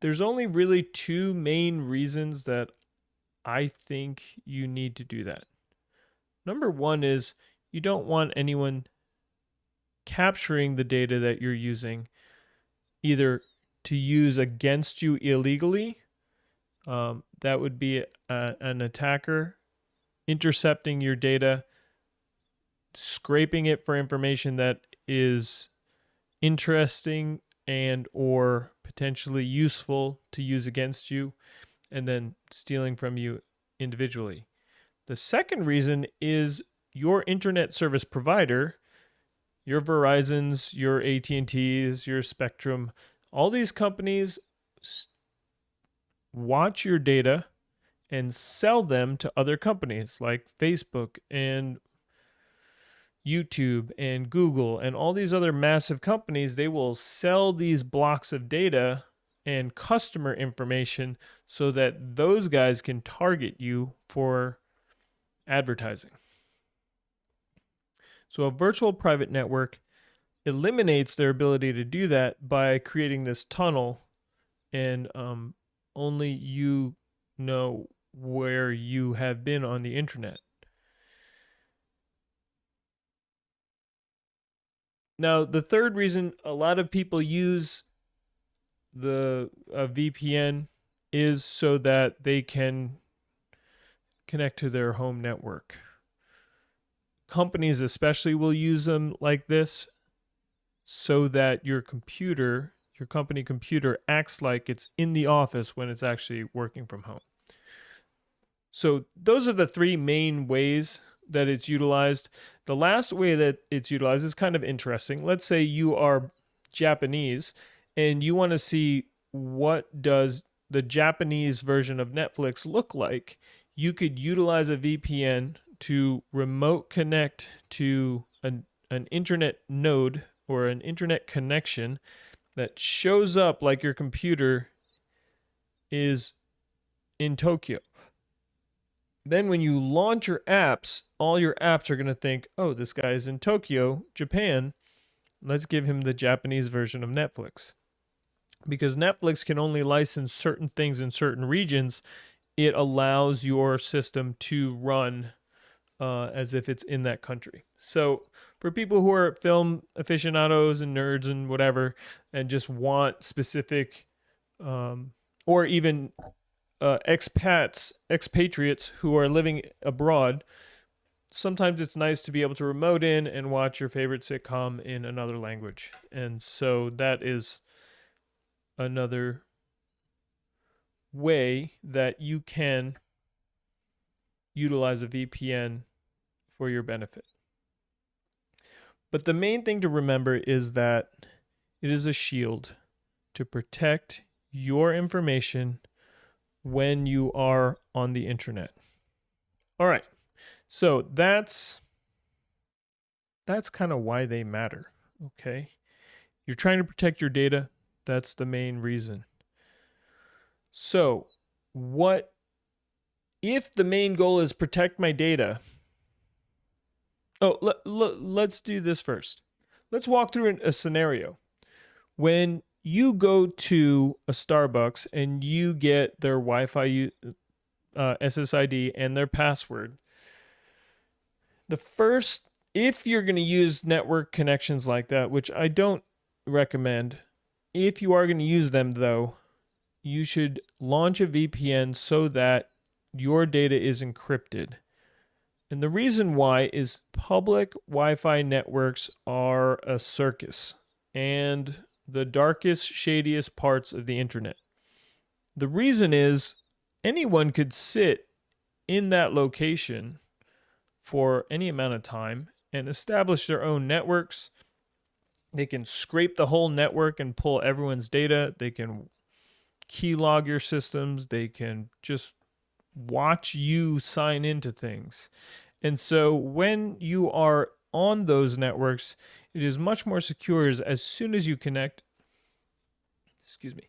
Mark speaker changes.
Speaker 1: There's only really two main reasons that I think you need to do that. Number one is you don't want anyone capturing the data that you're using either to use against you illegally. That would be an attacker intercepting your data, scraping it for information that is interesting and or potentially useful to use against you, and then stealing from you individually. The second reason is your internet service provider, your Verizons, your AT&Ts, your Spectrum, all these companies watch your data and sell them to other companies like Facebook and YouTube and Google and all these other massive companies. They will sell these blocks of data and customer information so that those guys can target you for advertising. So a virtual private network eliminates their ability to do that by creating this tunnel, and only you know where you have been on the internet. Now, the third reason a lot of people use the VPN is so that they can connect to their home network. Companies especially will use them like this so that your computer, your company computer, acts like it's in the office when it's actually working from home. So those are the three main ways that it's utilized. The last way that it's utilized is kind of interesting. Let's say you are Japanese and you want to see what does the Japanese version of Netflix look like. You could utilize a VPN to remote connect to an internet node or an internet connection that shows up like your computer is in Tokyo. Then when you launch your apps, all your apps are going to think, oh, this guy is in Tokyo, Japan. Let's give him the Japanese version of Netflix. Because Netflix can only license certain things in certain regions, it allows your system to run as if it's in that country. So for people who are film aficionados and nerds and whatever, and just want specific, or even expatriates who are living abroad, sometimes it's nice to be able to remote in and watch your favorite sitcom in another language. And so that is another way that you can utilize a VPN for your benefit. But the main thing to remember is that it is a shield to protect your information when you are on the internet. All right. So that's kind of why they matter, okay? You're trying to protect your data. That's the main reason. So, what if the main goal is protect my data? Oh, let's do this first. Let's walk through a scenario. When you go to a Starbucks and you get their Wi-Fi SSID and their password, if you're going to use network connections like that, which I don't recommend, if you are going to use them though, you should launch a VPN so that your data is encrypted. And the reason why is public Wi-Fi networks are a circus and the darkest, shadiest parts of the internet. The reason is anyone could sit in that location for any amount of time and establish their own networks. They can scrape the whole network and pull everyone's data. They can keylog your systems. They can just watch you sign into things. And so when you are on those networks, it is much more secure as soon as you connect. Excuse me.